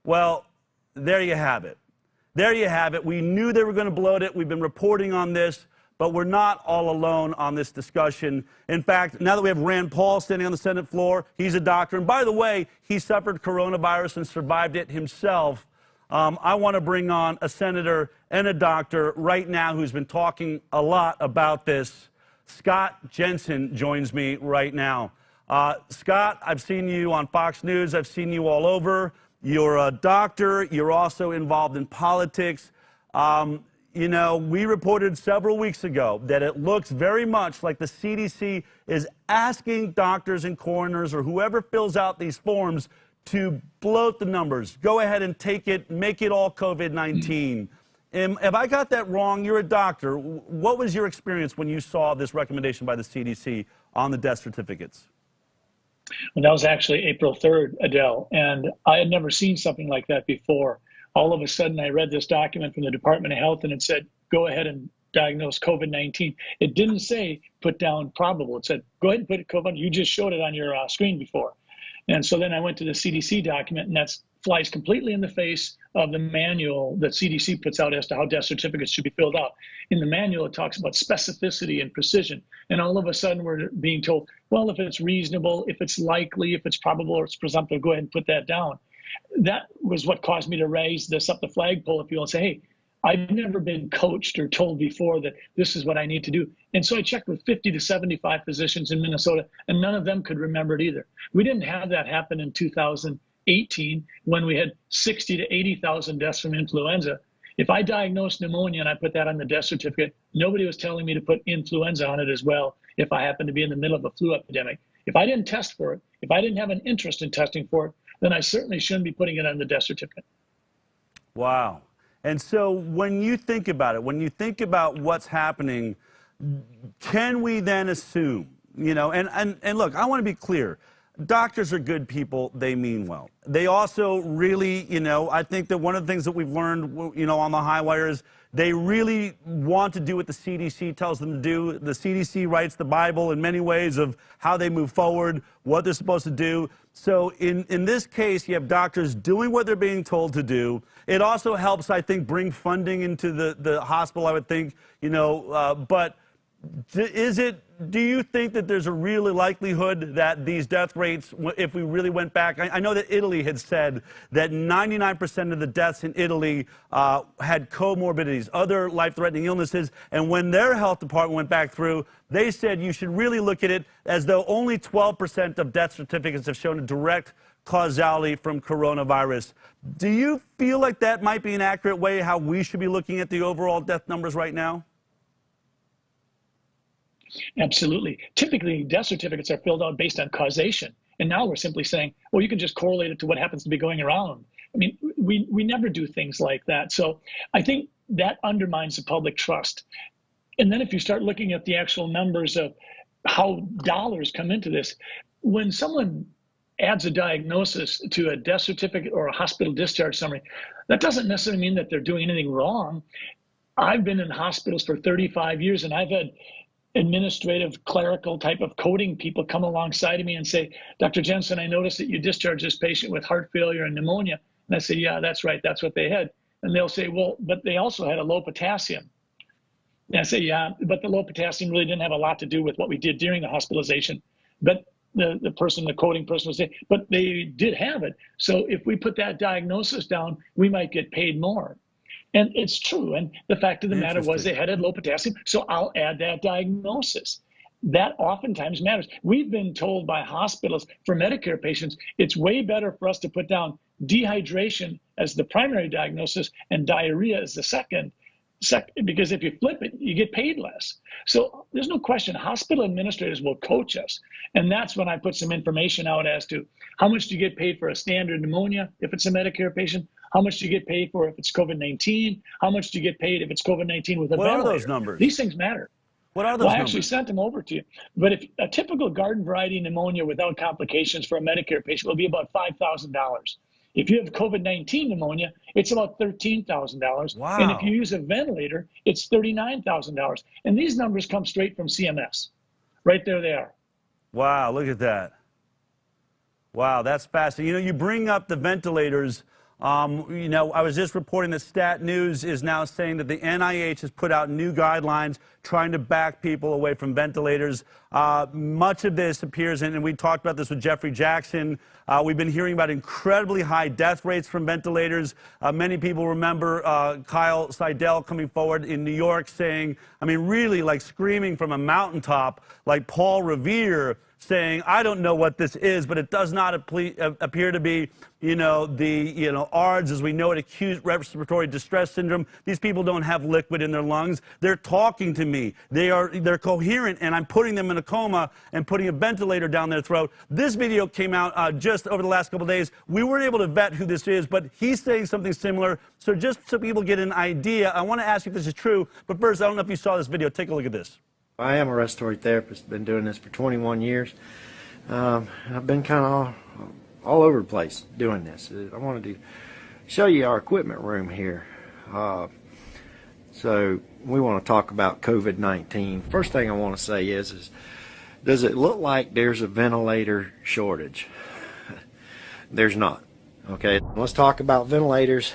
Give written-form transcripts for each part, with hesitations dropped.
Well, there you have it. There you have it. We knew they were going to bloat it. We've been reporting on this, but we're not all alone on this discussion. In fact, now that we have Rand Paul standing on the Senate floor, he's a doctor. And by the way, he suffered coronavirus and survived it himself. I want to bring on a senator and a doctor right now who's been talking a lot about this. Scott Jensen joins me right now. Scott, I've seen you on Fox News. I've seen you all over. You're a doctor. You're also involved in politics. You know, we reported several weeks ago that it looks very much like the CDC is asking doctors and coroners or whoever fills out these forms to bloat the numbers. Go ahead and take it, make it all COVID-19. Have I got that wrong? You're a doctor. What was your experience when you saw this recommendation by the CDC on the death certificates? Well, that was actually April 3rd, Adele, and I had never seen something like that before. All of a sudden, I read this document from the Department of Health, and it said, go ahead and diagnose COVID-19. It didn't say put down probable. It said, go ahead and put it COVID. You just showed it on your screen before. And so then I went to the CDC document, and that flies completely in the face of the manual that CDC puts out as to how death certificates should be filled out. In the manual, it talks about specificity and precision. And all of a sudden, we're being told, well, if it's reasonable, if it's likely, if it's probable, or it's presumptive, go ahead and put that down. That was what caused me to raise this up the flagpole, if you will, and say, hey, I've never been coached or told before that this is what I need to do. And so I checked with 50 to 75 physicians in Minnesota, and none of them could remember it either. We didn't have that happen in 2018 when we had 60 to 80,000 deaths from influenza. If I diagnosed pneumonia and I put that on the death certificate, nobody was telling me to put influenza on it as well if I happened to be in the middle of a flu epidemic. If I didn't test for it, if I didn't have an interest in testing for it, then I certainly shouldn't be putting it on the death certificate. Wow. And so when you think about it, when you think about what's happening, can we then assume, you know, and look, I want to be clear. Doctors are good people. They mean well. They also really, you know, I think that one of the things that we've learned, you know, on the high wire is they really want to do what the CDC tells them to do. The CDC writes the Bible in many ways of how they move forward, what they're supposed to do. So in this case, you have doctors doing what they're being told to do. It also helps, I think, bring funding into the hospital, I would think, you know, but do you think that there's a real likelihood that these death rates, if we really went back, I know that Italy had said that 99% of the deaths in Italy had comorbidities, other life-threatening illnesses, and when their health department went back through, they said you should really look at it as though only 12% of death certificates have shown a direct causality from coronavirus. Do you feel like that might be an accurate way how we should be looking at the overall death numbers right now? Absolutely. Typically, death certificates are filled out based on causation. And now we're simply saying, well, you can just correlate it to what happens to be going around. I mean, we never do things like that. So I think that undermines the public trust. And then if you start looking at the actual numbers of how dollars come into this, when someone adds a diagnosis to a death certificate or a hospital discharge summary, that doesn't necessarily mean that they're doing anything wrong. I've been in hospitals for 35 years, and I've had administrative, clerical type of coding people come alongside of me and say, Dr. Jensen, I noticed that you discharged this patient with heart failure and pneumonia. And I say, yeah, that's right. That's what they had. And they'll say, well, but they also had a low potassium. And I say, yeah, but the low potassium really didn't have a lot to do with what we did during the hospitalization. But the coding person will say, but they did have it. So if we put that diagnosis down, we might get paid more. And it's true. And the fact of the matter was they had a low potassium, so I'll add that diagnosis. That oftentimes matters. We've been told by hospitals for Medicare patients, it's way better for us to put down dehydration as the primary diagnosis and diarrhea as the second, because if you flip it, you get paid less. So there's no question, hospital administrators will coach us. And that's when I put some information out as to how much do you get paid for a standard pneumonia if it's a Medicare patient? How much do you get paid for if it's COVID-19? How much do you get paid if it's COVID-19 with a ventilator? What are those numbers? These things matter. What are those numbers? I actually sent them over to you. But if a typical garden variety pneumonia without complications for a Medicare patient will be about $5,000. If you have COVID-19 pneumonia, it's about $13,000. Wow. And if you use a ventilator, it's $39,000. And these numbers come straight from CMS. Right there they are. Wow, look at that. Wow, that's fascinating. You know, you bring up the ventilators. You know, I was just reporting that Stat News is now saying that the NIH has put out new guidelines trying to back people away from ventilators. Much of this appears in, and we talked about this with Jeffrey Jackson. We've been hearing about incredibly high death rates from ventilators. Many people remember Kyle Seidel coming forward in New York saying, I mean, really like screaming from a mountaintop, like Paul Revere saying, I don't know what this is, but it does not appear to be, you know, the, ARDS, as we know it, acute respiratory distress syndrome. These people don't have liquid in their lungs. They're talking to me. They're coherent, and I'm putting them in a coma and putting a ventilator down their throat. This video came out just over the last couple of days. We weren't able to vet who this is, but he's saying something similar. So just so people get an idea, I want to ask you if this is true. But first, I don't know if you saw this video. Take a look at this. I am a respiratory therapist, been doing this for 21 years. I've been kind of all over the place doing this. I wanted to show you our equipment room here. So we want to talk about COVID-19. First thing I want to say is does it look like there's a ventilator shortage? There's not. Okay, let's talk about ventilators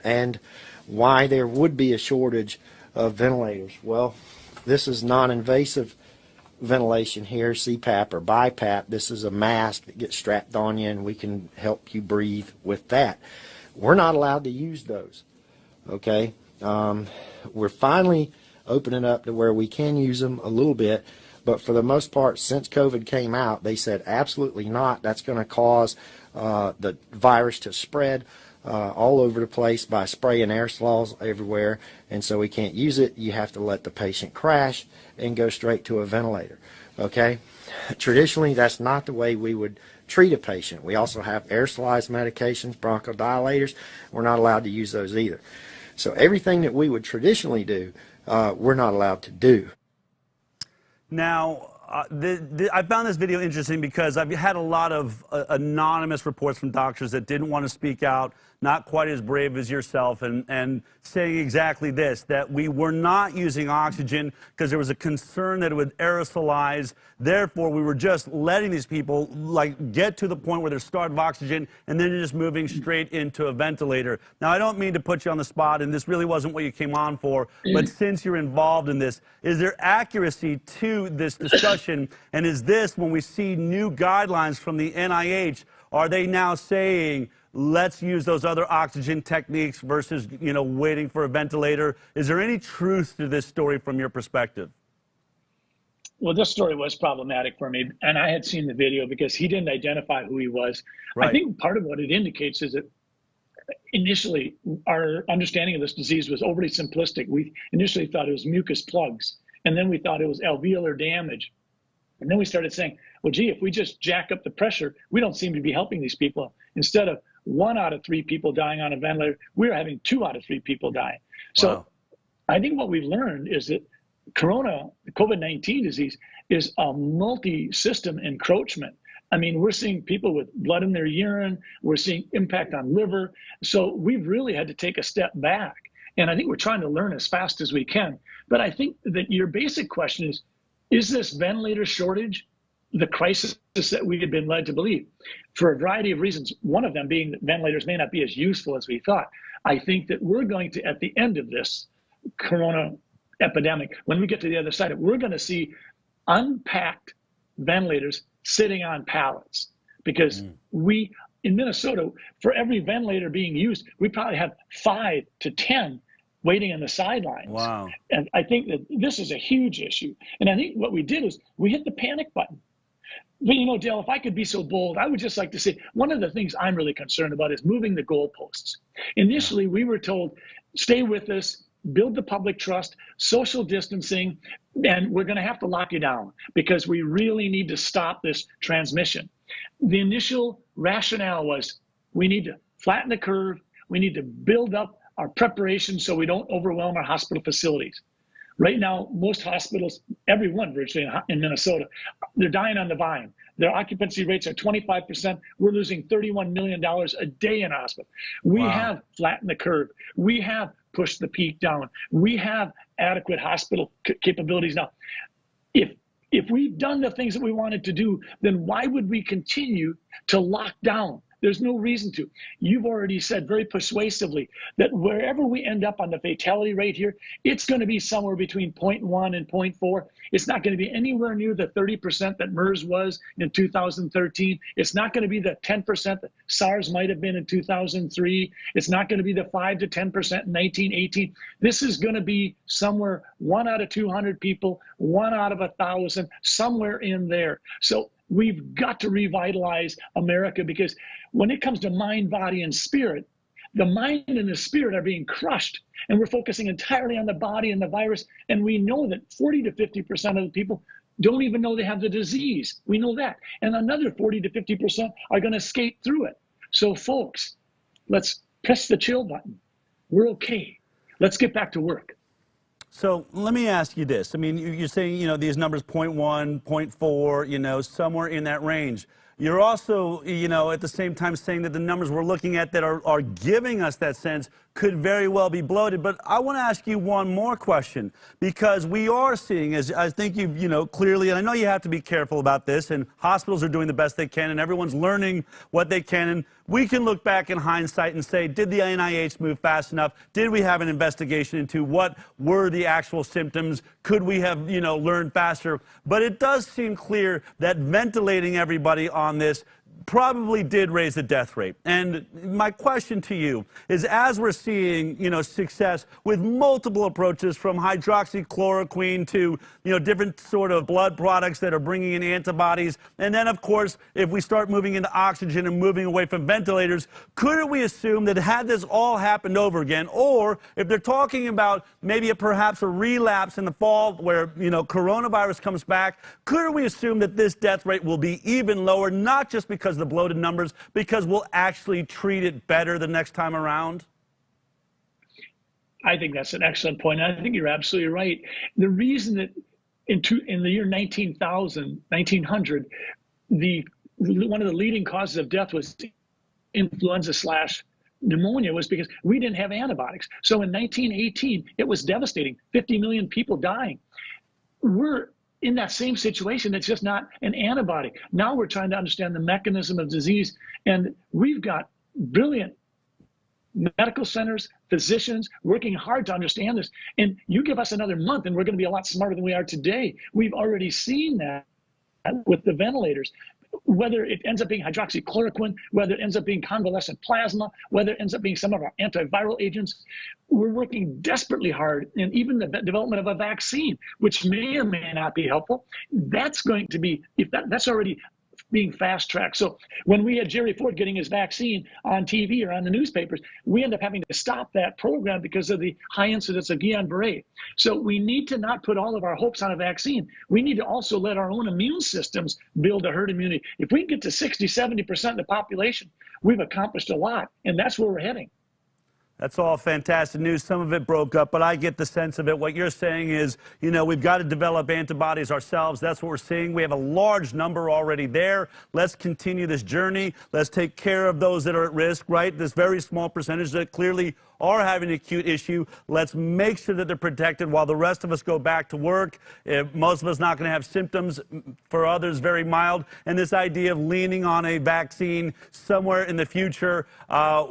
and why there would be a shortage of ventilators. Well, this is non-invasive ventilation here, CPAP or BiPAP. This is a mask that gets strapped on you, and we can help you breathe with that. We're not allowed to use those, okay? We're finally opening up to where we can use them a little bit, but for the most part, since COVID came out, they said absolutely not. That's going to cause the virus to spread all over the place by spraying aerosols everywhere, and so we can't use it. You have to let the patient crash and go straight to a ventilator. Okay, traditionally that's not the way we would treat a patient. We also have aerosolized medications, bronchodilators. We're not allowed to use those either. So everything that we would traditionally do, we're not allowed to do. Now, I found this video interesting because I've had a lot of anonymous reports from doctors that didn't want to speak out, not quite as brave as yourself, and saying exactly this, that we were not using oxygen because there was a concern that it would aerosolize. Therefore, we were just letting these people get to the point where they're starved of oxygen, and then you're just moving straight into a ventilator. Now, I don't mean to put you on the spot, and this really wasn't what you came on for, but since you're involved in this, is there accuracy to this discussion? And is this, when we see new guidelines from the NIH, are they now saying, let's use those other oxygen techniques versus, waiting for a ventilator? Is there any truth to this story from your perspective? Well, this story was problematic for me, and I had seen the video because he didn't identify who he was. Right. I think part of what it indicates is that initially our understanding of this disease was overly simplistic. We initially thought it was mucus plugs, and then we thought it was alveolar damage. And then we started saying, well, gee, if we just jack up the pressure, we don't seem to be helping these people. Instead of 1 out of 3 people dying on a ventilator, we're having 2 out of 3 people dying. So wow. I think what we've learned is that the COVID-19 disease is a multi-system encroachment. I mean, we're seeing people with blood in their urine. We're seeing impact on liver. So we've really had to take a step back. And I think we're trying to learn as fast as we can. But I think that your basic question is this ventilator shortage the crisis that we had been led to believe? For a variety of reasons, one of them being that ventilators may not be as useful as we thought. I think that we're going to, at the end of this corona epidemic, when we get to the other side, we're going to see unpacked ventilators sitting on pallets, because we, in Minnesota, for every ventilator being used, we probably have 5 to 10 waiting on the sidelines. Wow. And I think that this is a huge issue. And I think what we did is we hit the panic button. But Dale, if I could be so bold, I would just like to say, one of the things I'm really concerned about is moving the goalposts. Initially, we were told, stay with us, build the public trust, social distancing, and we're going to have to lock you down because we really need to stop this transmission. The initial rationale was we need to flatten the curve, we need to build up our preparation so we don't overwhelm our hospital facilities. Right now, most hospitals, everyone virtually in Minnesota, they're dying on the vine. Their occupancy rates are 25%. We're losing $31 million a day in hospital. We have flattened the curve. We have pushed the peak down. We have adequate hospital capabilities now. If if we've done the things that we wanted to do, then why would we continue to lock down? There's no reason to. You've already said very persuasively that wherever we end up on the fatality rate here, it's going to be somewhere between 0.1 and 0.4. It's not going to be anywhere near the 30% that MERS was in 2013. It's not going to be the 10% that SARS might have been in 2003. It's not going to be the 5 to 10% in 1918. This is going to be somewhere 1 out of 200 people, 1 out of 1,000, somewhere in there. So we've got to revitalize America, because when it comes to mind, body, and spirit, the mind and the spirit are being crushed, and we're focusing entirely on the body and the virus. And we know that 40 to 50% of the people don't even know they have the disease. We know that. And another 40 to 50% are going to skate through it. So folks, let's press the chill button. We're okay. Let's get back to work. So let me ask you this. I mean, you're saying, you know, these numbers 0.1, 0.4, you know, somewhere in that range. You're also, you know, at the same time saying that the numbers we're looking at that are giving us that sense could very well be bloated. But I want to ask you one more question, because we are seeing, as I think you've, you know, clearly, and I know you have to be careful about this, and hospitals are doing the best they can, and everyone's learning what they can. And we can look back in hindsight and say, did the NIH move fast enough? Did we have an investigation into what were the actual symptoms? Could we have, you know, learned faster? But it does seem clear that ventilating everybody on this probably did raise the death rate. And my question to you is, as we're seeing, you know, success with multiple approaches from hydroxychloroquine to, you know, different sort of blood products that are bringing in antibodies, and then, of course, if we start moving into oxygen and moving away from ventilators, couldn't we assume that had this all happened over again, or if they're talking about maybe perhaps a relapse in the fall where, you know, coronavirus comes back, couldn't we assume that this death rate will be even lower, not just because of the bloated numbers, because we'll actually treat it better the next time around? I think that's an excellent point. I think you're absolutely right. The reason that in the year 1900, one of the leading causes of death was influenza/pneumonia was because we didn't have antibiotics. So in 1918, it was devastating. 50 million people dying. We're in that same situation. It's just not an antibody. Now we're trying to understand the mechanism of disease, and we've got brilliant medical centers, physicians working hard to understand this. And you give us another month and we're going to be a lot smarter than we are today. We've already seen that with the ventilators. Whether it ends up being hydroxychloroquine, whether it ends up being convalescent plasma, whether it ends up being some of our antiviral agents, we're working desperately hard. And even the development of a vaccine, which may or may not be helpful, that's going to be, that's already being fast-tracked. So when we had Jerry Ford getting his vaccine on TV or on the newspapers, we end up having to stop that program because of the high incidence of Guillain-Barré. So we need to not put all of our hopes on a vaccine. We need to also let our own immune systems build a herd immunity. If we can get to 60, 70% of the population, we've accomplished a lot, and that's where we're heading. That's all fantastic news. Some of it broke up, but I get the sense of it. What you're saying is, you know, we've got to develop antibodies ourselves. That's what we're seeing. We have a large number already there. Let's continue this journey. Let's take care of those that are at risk, right? This very small percentage that clearly are having an acute issue. Let's make sure that they're protected while the rest of us go back to work. Most of us not going to have symptoms, for others very mild. And this idea of leaning on a vaccine somewhere in the future,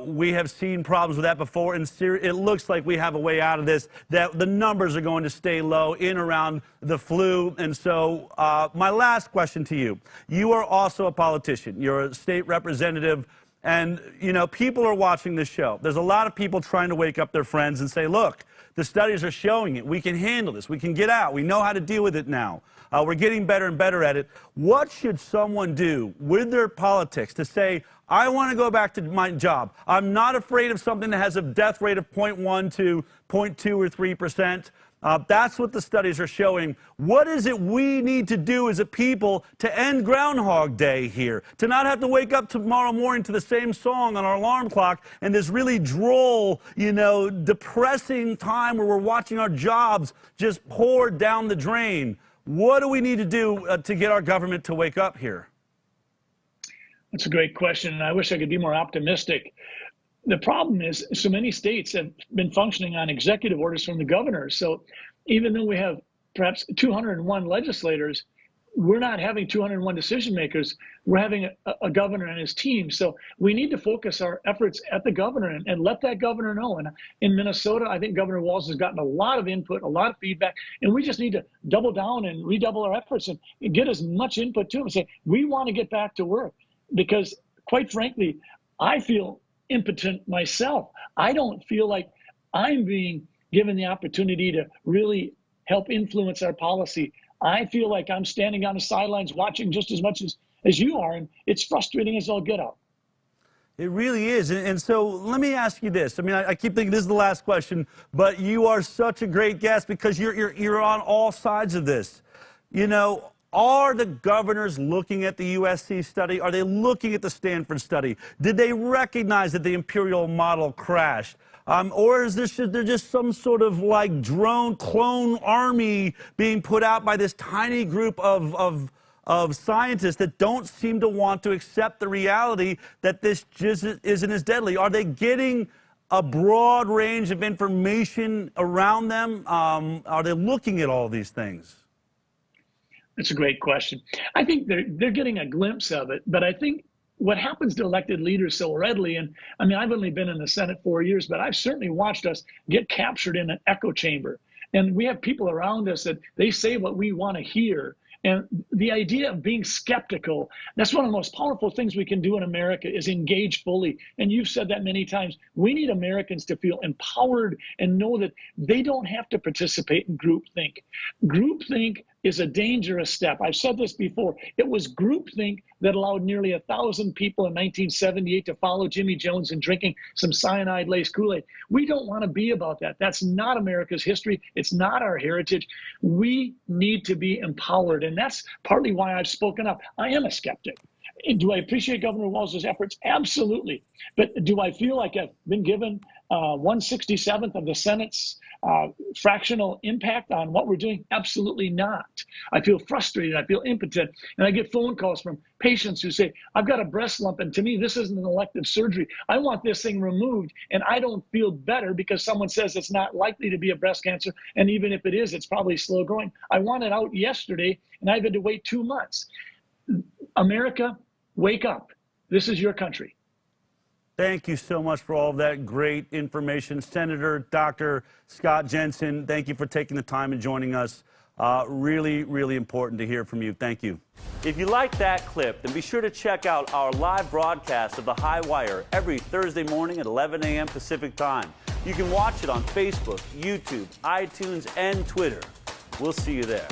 we have seen problems with that before. And it looks like we have a way out of this, that the numbers are going to stay low in around the flu. And so my last question to you, you are also a politician. You're a state representative. And, you know, people are watching this show. There's a lot of people trying to wake up their friends and say, look, the studies are showing it. We can handle this. We can get out. We know how to deal with it now. We're getting better and better at it. What should someone do with their politics to say, I want to go back to my job. I'm not afraid of something that has a death rate of 0.1 to 0.2 or 3%. That's what the studies are showing. What is it we need to do as a people to end Groundhog Day here? To not have to wake up tomorrow morning to the same song on our alarm clock and this really droll, you know, depressing time where we're watching our jobs just pour down the drain. What do we need to do to get our government to wake up here? That's a great question, and I wish I could be more optimistic. The problem is so many states have been functioning on executive orders from the governor. So even though we have perhaps 201 legislators, we're not having 201 decision makers. We're having a governor and his team. So we need to focus our efforts at the governor and let that governor know. And in Minnesota, I think Governor Walz has gotten a lot of input, a lot of feedback, and we just need to double down and redouble our efforts and get as much input to him and say, we want to get back to work. Because quite frankly, I feel impotent myself. I don't feel like I'm being given the opportunity to really help influence our policy. I feel like I'm standing on the sidelines watching just as much as you are, and it's frustrating as all get out. It really is. And so let me ask you this. I mean, I keep thinking this is the last question, but you are such a great guest because you're on all sides of this. You know, are the governors looking at the USC study? Are they looking at the Stanford study? Did they recognize that the imperial model crashed? Or is there just some sort of like drone clone army being put out by this tiny group of scientists that don't seem to want to accept the reality that this just isn't as deadly? Are they getting a broad range of information around them? Are they looking at all these things? That's a great question. I think they're getting a glimpse of it, but I think what happens to elected leaders so readily, and I mean, I've only been in the Senate 4 years, but I've certainly watched us get captured in an echo chamber. And we have people around us that they say what we want to hear. And the idea of being skeptical, that's one of the most powerful things we can do in America is engage fully. And you've said that many times. We need Americans to feel empowered and know that they don't have to participate in groupthink. Groupthink is a dangerous step. I've said this before. It was groupthink that allowed nearly 1,000 people in 1978 to follow Jimmy Jones in drinking some cyanide-laced Kool-Aid. We don't want to be about that. That's not America's history. It's not our heritage. We need to be empowered, and that's partly why I've spoken up. I am a skeptic. Do I appreciate Governor Walz's efforts? Absolutely. But do I feel like I've been given 1/67th of the Senate's fractional impact on what we're doing? Absolutely not. I feel frustrated. I feel impotent. And I get phone calls from patients who say, I've got a breast lump, and to me, this isn't an elective surgery. I want this thing removed, and I don't feel better because someone says it's not likely to be a breast cancer. And even if it is, it's probably slow growing. I want it out yesterday, and I've had to wait 2 months. America, wake up. This is your country. Thank you so much for all of that great information. Senator Dr. Scott Jensen, thank you for taking the time and joining us. Really, really important to hear from you. Thank you. If you like that clip, then be sure to check out our live broadcast of The High Wire every Thursday morning at 11 a.m. Pacific Time. You can watch it on Facebook, YouTube, iTunes, and Twitter. We'll see you there.